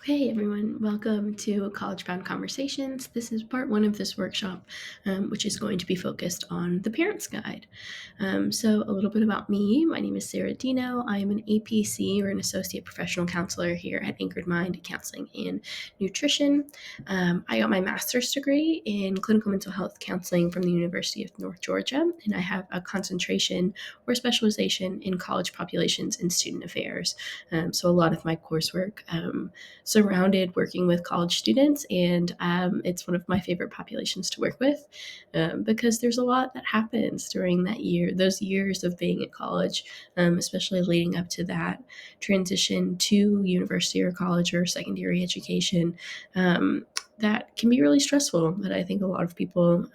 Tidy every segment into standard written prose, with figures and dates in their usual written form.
Hey everyone, welcome to College Bound Conversations. This is part one of this workshop, which is going to be focused on the Parent's Guide. So, a little bit about me. My name is Sarah Dino. I am an APC or an Associate Professional Counselor here at Anchored Mind Counseling and Nutrition. I got my master's degree in clinical mental health counseling from the University of North Georgia, and I have a concentration or specialization in college populations and student affairs. So, a lot of my coursework surrounded working with college students, and it's one of my favorite populations to work with because there's a lot that happens during those years of being at college, especially leading up to that transition to university or college or secondary education. That can be really stressful, that I think a lot of people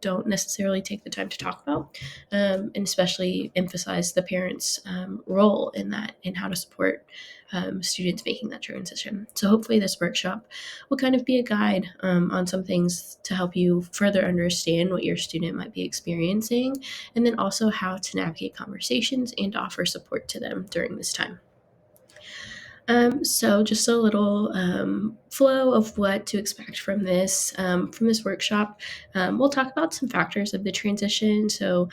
don't necessarily take the time to talk about, and especially emphasize the parents' role in that and how to support students making that transition. So hopefully this workshop will kind of be a guide on some things to help you further understand what your student might be experiencing, and then also how to navigate conversations and offer support to them during this time. So just a little flow of what to expect from this workshop. We'll talk about some factors of the transition, so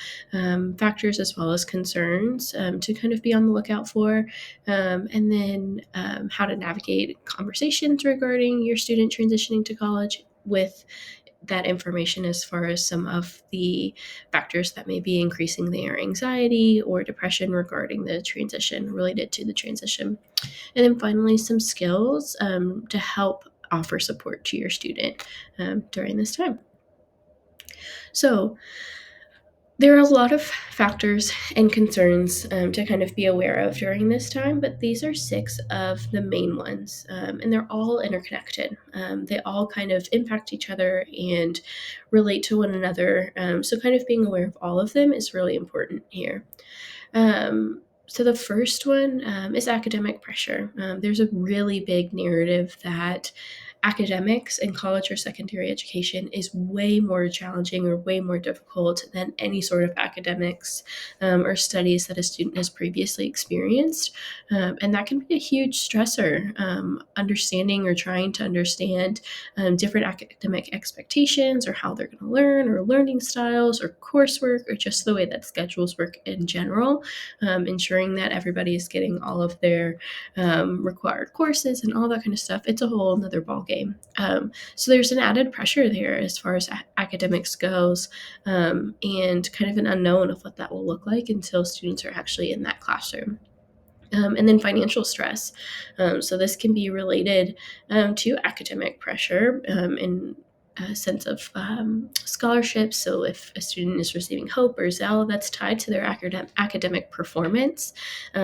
factors as well as concerns to kind of be on the lookout for, and then how to navigate conversations regarding your student transitioning to college with that information as far as some of the factors that may be increasing their anxiety or depression regarding the transition, related to the transition. And then finally, some skills to help offer support to your student during this time. So, there are a lot of factors and concerns to kind of be aware of during this time, but these are six of the main ones, and they're all interconnected. They all kind of impact each other and relate to one another. So, kind of being aware of all of them is really important here. So the first one is academic pressure. There's a really big narrative that academics in college or secondary education is way more challenging or way more difficult than any sort of academics or studies that a student has previously experienced. And that can be a huge stressor, understanding or trying to understand different academic expectations or how they're going to learn or learning styles or coursework or just the way that schedules work in general, ensuring that everybody is getting all of their required courses and all that kind of stuff. It's a whole another ballgame. So there's an added pressure there as far as academics goes, and kind of an unknown of what that will look like until students are actually in that classroom. And then financial stress. So this can be related to academic pressure in a sense of scholarships. So if a student is receiving Hope or Zell, that's tied to their academic performance.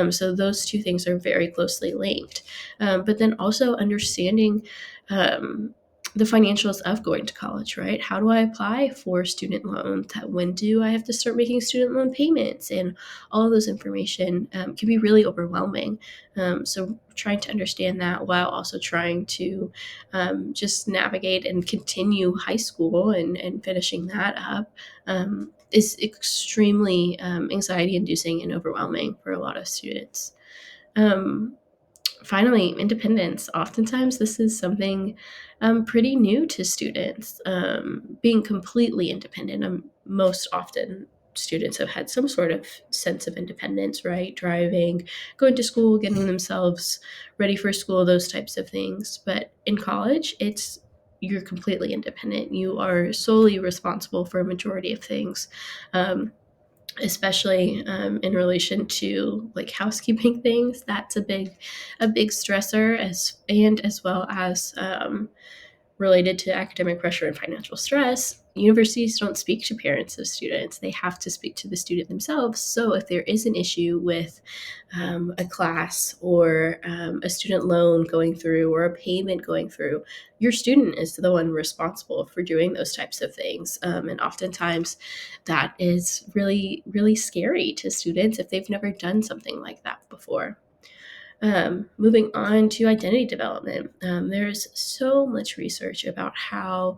So those two things are very closely linked. But then also understanding the financials of going to college, right? How do I apply for student loans? When do I have to start making student loan payments? And all of those information can be really overwhelming. So trying to understand that while also trying to just navigate and continue high school and finishing that up is extremely anxiety inducing and overwhelming for a lot of students. Um, Finally, independence. Oftentimes, this is something pretty new to students, being completely independent. Most often, students have had some sort of sense of independence, right? Driving, going to school, getting themselves ready for school, those types of things. But in college, you're completely independent. You are solely responsible for a majority of things. Especially in relation to like housekeeping things, that's a big stressor, as well as related to academic pressure and financial stress. Universities don't speak to parents of students. They have to speak to the student themselves. So if there is an issue with a class or a student loan going through or a payment going through, your student is the one responsible for doing those types of things. And oftentimes that is really, really scary to students if they've never done something like that before. Moving on to identity development, there's so much research about how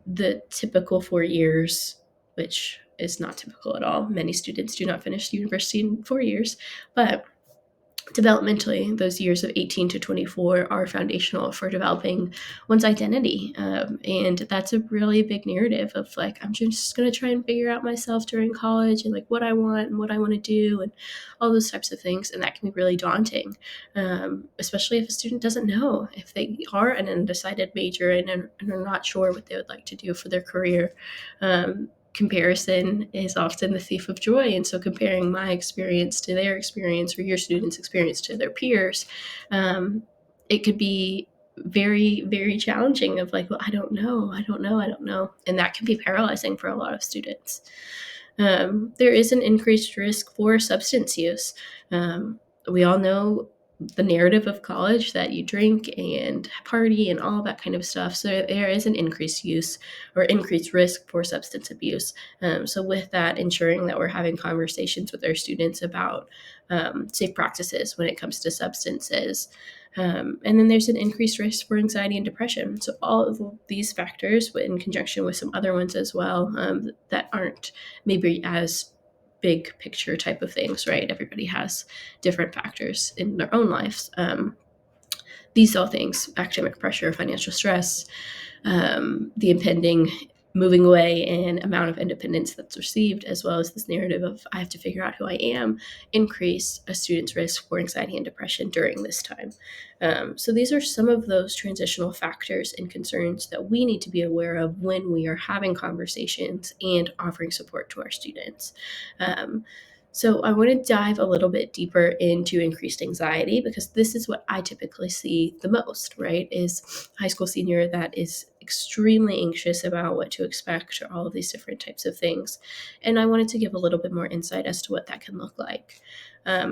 the typical 4 years, which is not typical at all. Many students do not finish university in 4 years, but Developmentally, those years of 18 to 24 are foundational for developing one's identity. And that's a really big narrative of like, I'm just going to try and figure out myself during college and like what I want and what I want to do and all those types of things. And that can be really daunting, especially if a student doesn't know if they are an undecided major and are not sure what they would like to do for their career. Comparison is often the thief of joy. And so comparing my experience to their experience or your student's experience to their peers, it could be very, very challenging of like, well, I don't know, I don't know, I don't know. And that can be paralyzing for a lot of students. There is an increased risk for substance use. We all know the narrative of college that you drink and party and all that kind of stuff. So there is an increased use or increased risk for substance abuse. So with that, ensuring that we're having conversations with our students about safe practices when it comes to substances. And then there's an increased risk for anxiety and depression. So all of these factors, in conjunction with some other ones as well, that aren't maybe as big picture type of things, right? Everybody has different factors in their own lives. These all things, academic pressure, financial stress, the impending moving away and amount of independence that's received, as well as this narrative of I have to figure out who I am, increase a student's risk for anxiety and depression during this time. So these are some of those transitional factors and concerns that we need to be aware of when we are having conversations and offering support to our students. Um, so I want to dive a little bit deeper into increased anxiety because this is what I typically see the most, right? Is high school senior that is extremely anxious about what to expect or all of these different types of things. And I wanted to give a little bit more insight as to what that can look like.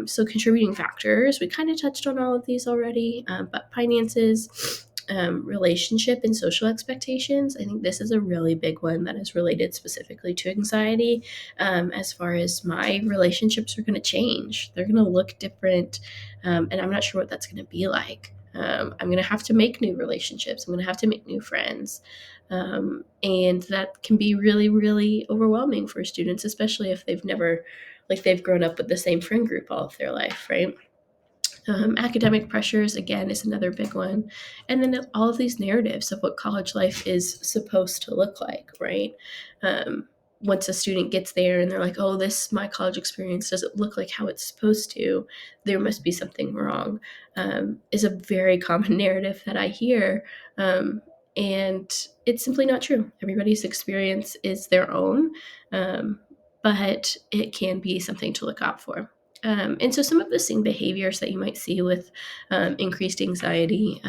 So contributing factors, we kind of touched on all of these already, but finances, relationship and social expectations. I think this is a really big one that is related specifically to anxiety. As far as my relationships are going to change, they're going to look different, and I'm not sure what that's going to be like. I'm going to have to make new relationships. I'm going to have to make new friends. And that can be really, really overwhelming for students, especially if they've never, like, they've grown up with the same friend group all of their life, right? Academic pressures, again, is another big one. And then all of these narratives of what college life is supposed to look like, right? Once a student gets there and they're like, oh, my college experience doesn't look like how it's supposed to, there must be something wrong, is a very common narrative that I hear. And it's simply not true. Everybody's experience is their own, but it can be something to look out for. And so some of the same behaviors that you might see with increased anxiety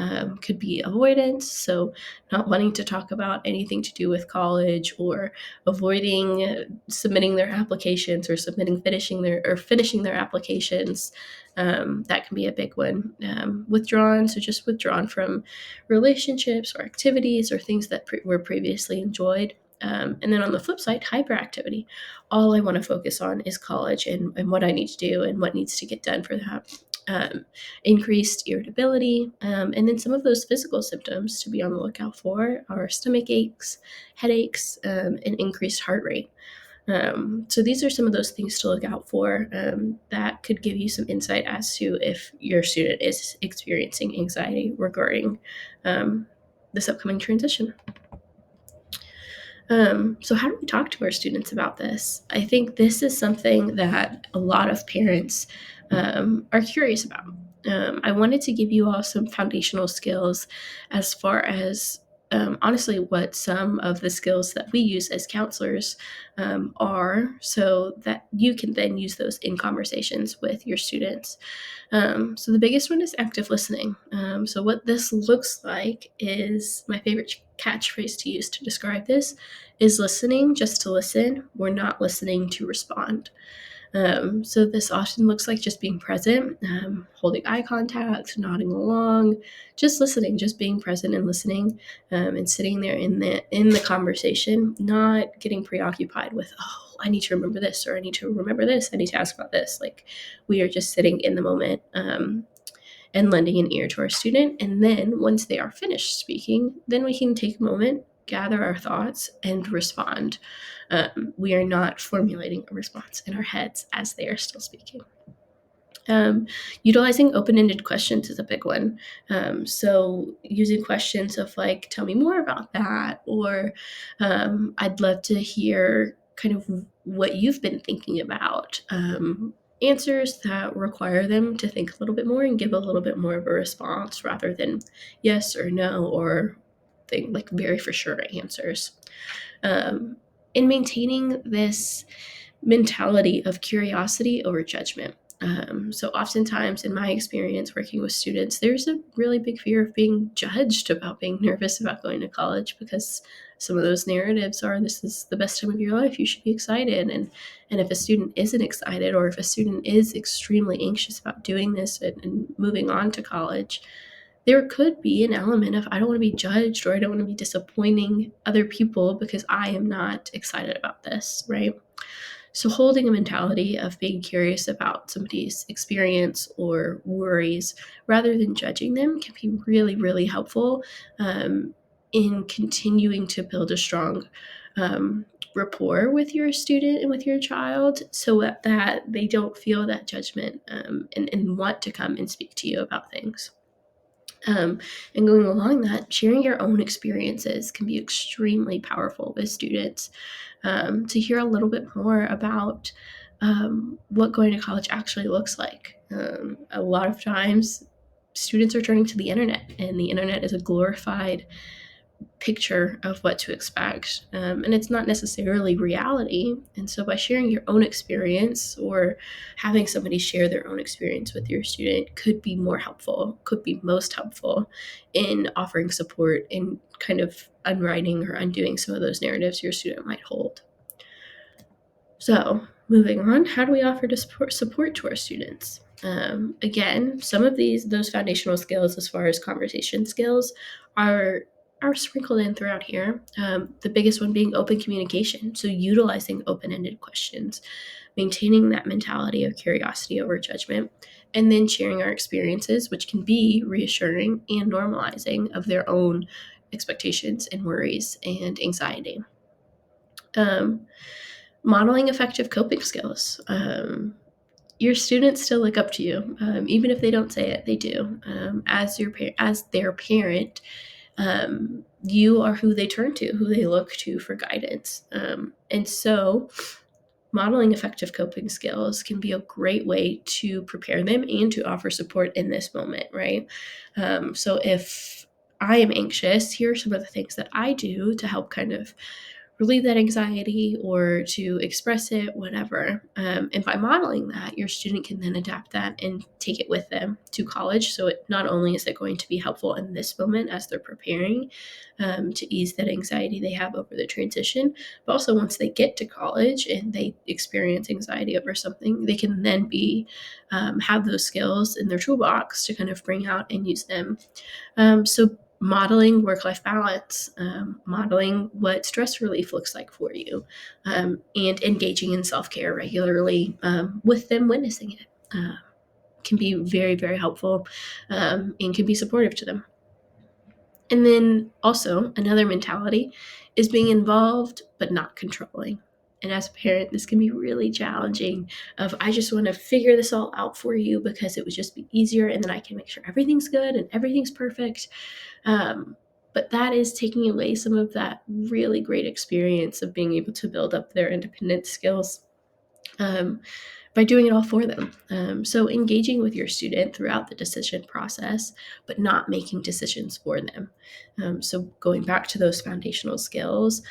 could be avoidance. So not wanting to talk about anything to do with college or avoiding submitting their applications or finishing their applications. That can be a big one. Withdrawn, so just withdrawn from relationships or activities or things that were previously enjoyed. And then on the flip side, hyperactivity. All I want to focus on is college and what I need to do and what needs to get done for that. Increased irritability, and then some of those physical symptoms to be on the lookout for are stomach aches, headaches, and increased heart rate. So these are some of those things to look out for that could give you some insight as to if your student is experiencing anxiety regarding this upcoming transition. So how do we talk to our students about this? I think this is something that a lot of parents are curious about. I wanted to give you all some foundational skills as far as honestly what some of the skills that we use as counselors are so that you can then use those in conversations with your students. So the biggest one is active listening. So what this looks like is my favorite catchphrase to use to describe this is listening just to listen. We're not listening to respond. So this often looks like just being present, holding eye contact, nodding along, just listening, just being present and listening, and sitting there in the conversation, not getting preoccupied with, oh, I need to remember this, or I need to remember this, I need to ask about this. Like, we are just sitting in the moment, and lending an ear to our student. And then once they are finished speaking, then we can take a moment, gather our thoughts, and respond. We are not formulating a response in our heads as they are still speaking. Um, Utilizing open-ended questions is a big one. So using questions of like, tell me more about that, or I'd love to hear kind of what you've been thinking about. Answers that require them to think a little bit more and give a little bit more of a response rather than yes or no or thing like very for sure answers. Um, in maintaining this mentality of curiosity over judgment. So, oftentimes, in my experience working with students, there's a really big fear of being judged about being nervous about going to college because some of those narratives are this is the best time of your life, you should be excited. And if a student isn't excited, or if a student is extremely anxious about doing this and moving on to college, there could be an element of I don't want to be judged or I don't want to be disappointing other people because I am not excited about this, right? So, holding a mentality of being curious about somebody's experience or worries rather than judging them can be really, really helpful in continuing to build a strong um, rapport with your student and with your child so that they don't feel that judgment and want to come and speak to you about things. And going along that, sharing your own experiences can be extremely powerful with students to hear a little bit more about what going to college actually looks like. A lot of times, students are turning to the internet, and the internet is a glorified picture of what to expect. And it's not necessarily reality. And so, by sharing your own experience or having somebody share their own experience with your student, could be more helpful, could be most helpful in offering support in kind of unwriting or undoing some of those narratives your student might hold. So, moving on, how do we offer to support to our students? Again, some of those foundational skills, as far as conversation skills, are are sprinkled in throughout here. The biggest one being open communication. So, utilizing open-ended questions, maintaining that mentality of curiosity over judgment, and then sharing our experiences, which can be reassuring and normalizing of their own expectations and worries and anxiety. Um, Modeling effective coping skills. Your students still look up to you, even if they don't say it. They do. As their parent, you are who they turn to, who they look to for guidance. And so, modeling effective coping skills can be a great way to prepare them and to offer support in this moment, right? So, if I am anxious, here are some of the things that I do to help kind of relieve that anxiety or to express it, whatever. And by modeling that, your student can then adapt that and take it with them to college. So it not only is it going to be helpful in this moment as they're preparing to ease that anxiety they have over the transition, but also once they get to college and they experience anxiety over something, they can then be have those skills in their toolbox to kind of bring out and use them. So modeling work-life balance, modeling what stress relief looks like for you, and engaging in self-care regularly with them witnessing it can be very, very helpful and can be supportive to them. And then also another mentality is being involved but not controlling. And as a parent, this can be really challenging of I just want to figure this all out for you because it would just be easier and then I can make sure everything's good and everything's perfect. Um, but that is taking away some of that really great experience of being able to build up their independent skills um, by doing it all for them. So, engaging with your student throughout the decision process, but not making decisions for them. So, going back to those foundational skills,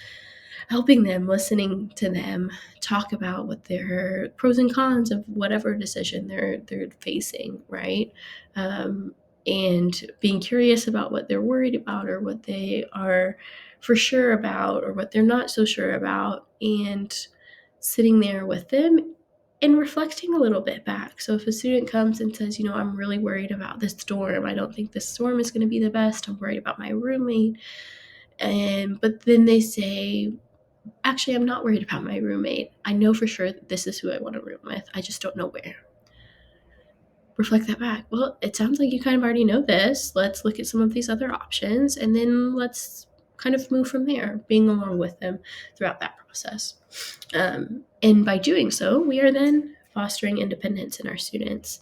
helping them, listening to them talk about what their pros and cons of whatever decision they're facing, right? Um, and being curious about what they're worried about or what they are for sure about or what they're not so sure about, and sitting there with them and reflecting a little bit back. So if a student comes and says, I'm really worried about this storm, I don't think this storm is going to be the best, I'm worried about my roommate, and but then they say, actually, I'm not worried about my roommate. I know for sure that this is who I want to room with. I just don't know where. Reflect that back. Well, it sounds like you kind of already know this. Let's look at some of these other options and then let's kind of move from there, being along with them throughout that process. And by doing so, we are then fostering independence in our students.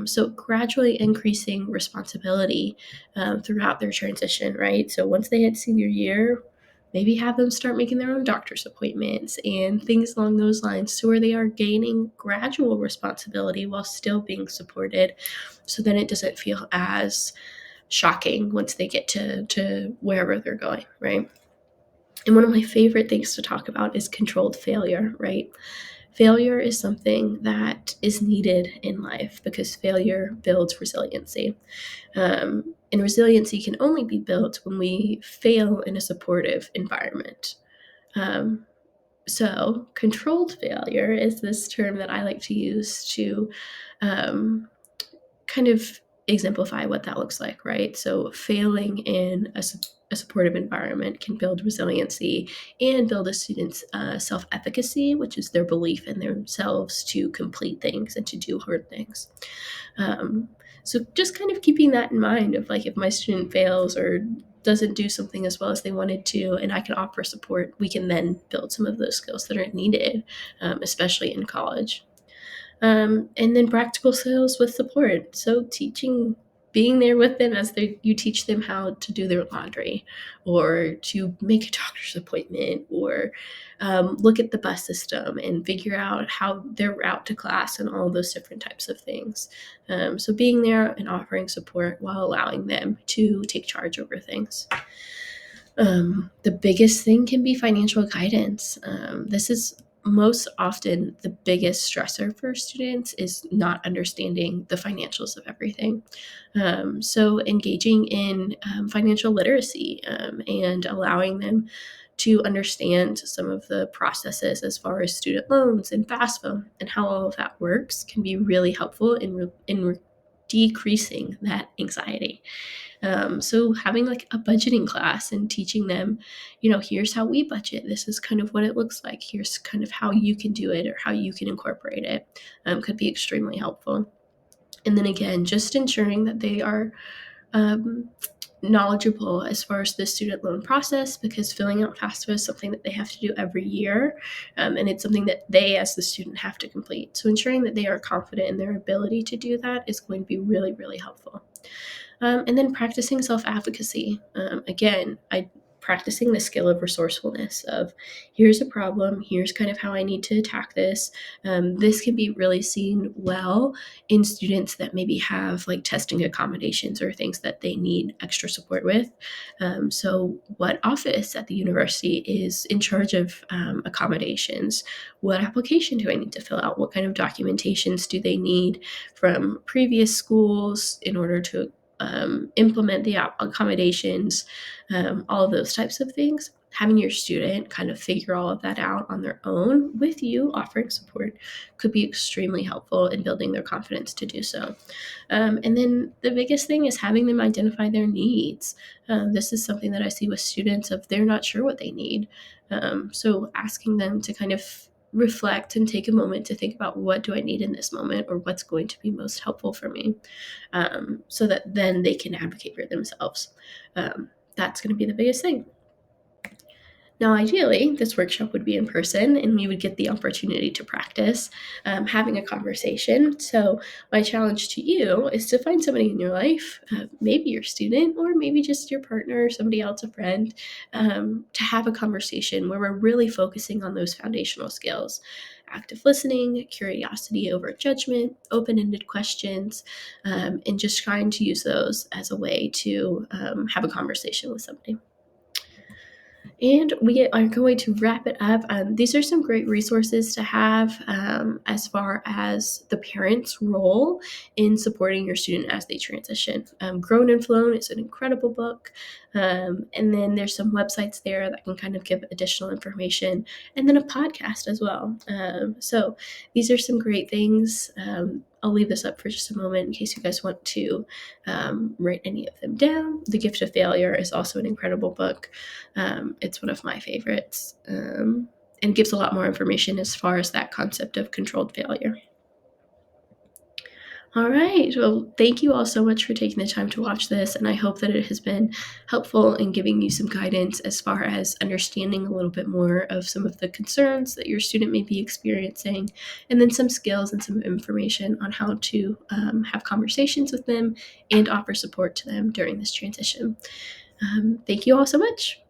So gradually increasing responsibility throughout their transition, right? So once they hit senior year, maybe have them start making their own doctor's appointments and things along those lines to where they are gaining gradual responsibility while still being supported, so then it doesn't feel as shocking once they get to wherever they're going, right? And one of my favorite things to talk about is controlled failure, right? Failure is something that is needed in life because failure builds resiliency. And resiliency can only be built when we fail in a supportive environment. Um, so, controlled failure is this term that I like to use to um, kind of exemplify what that looks like, right? So, failing in a supportive environment can build resiliency and build a student's self efficacy, which is their belief in themselves to complete things and to do hard things. Um, so, just kind of keeping that in mind of like if my student fails or doesn't do something as well as they wanted to, and I can offer support, we can then build some of those skills that are needed, especially in college. And then practical skills with support. So teaching, being there with them as you teach them how to do their laundry or to make a doctor's appointment or look at the bus system and figure out how their route to class and all those different types of things. So being there and offering support while allowing them to take charge over things. The biggest thing can be financial guidance. This is most often the biggest stressor for students is not understanding the financials of everything. So engaging in financial literacy and allowing them to understand some of the processes as far as student loans and FAFSA and how all of that works can be really helpful in decreasing that anxiety. So having like a budgeting class and teaching them, here's how we budget. This is kind of what it looks like. Here's kind of how you can do it or how you can incorporate it could be extremely helpful. And then again, just ensuring that they are um, knowledgeable as far as the student loan process because filling out FAFSA is something that they have to do every year, and it's something that they as the student have to complete. So ensuring that they are confident in their ability to do that is going to be really, really helpful. And then practicing self advocacy. Again, I practicing the skill of resourcefulness of here's a problem, here's kind of how I need to attack this. This can be really seen well in students that maybe have like testing accommodations or things that they need extra support with. So, what office at the university is in charge of accommodations? What application do I need to fill out? What kind of documentations do they need from previous schools in order to implement the accommodations, all of those types of things. Having your student kind of figure all of that out on their own with you offering support could be extremely helpful in building their confidence to do so. And then the biggest thing is having them identify their needs. This is something that I see with students of they're not sure what they need. So asking them to kind of reflect and take a moment to think about what do I need in this moment or what's going to be most helpful for me, so that then they can advocate for themselves. That's going to be the biggest thing. Now, ideally, this workshop would be in person and we would get the opportunity to practice having a conversation. So, my challenge to you is to find somebody in your life, maybe your student, or maybe just your partner or somebody else, a friend, to have a conversation where we're really focusing on those foundational skills: active listening, curiosity over judgment, open ended questions, and just trying to use those as a way to have a conversation with somebody. And we are going to wrap it up. These are some great resources to have as far as the parent's role in supporting your student as they transition. Grown and Flown is an incredible book. And then there's some websites there that can kind of give additional information, and then a podcast as well. So these are some great things. I'll leave this up for just a moment in case you guys want to write any of them down. The Gift of Failure is also an incredible book. It's one of my favorites, and gives a lot more information as far as that concept of controlled failure. All right. Well, thank you all so much for taking the time to watch this. And I hope that it has been helpful in giving you some guidance as far as understanding a little bit more of some of the concerns that your student may be experiencing, and then some skills and some information on how to have conversations with them and offer support to them during this transition. Thank you all so much.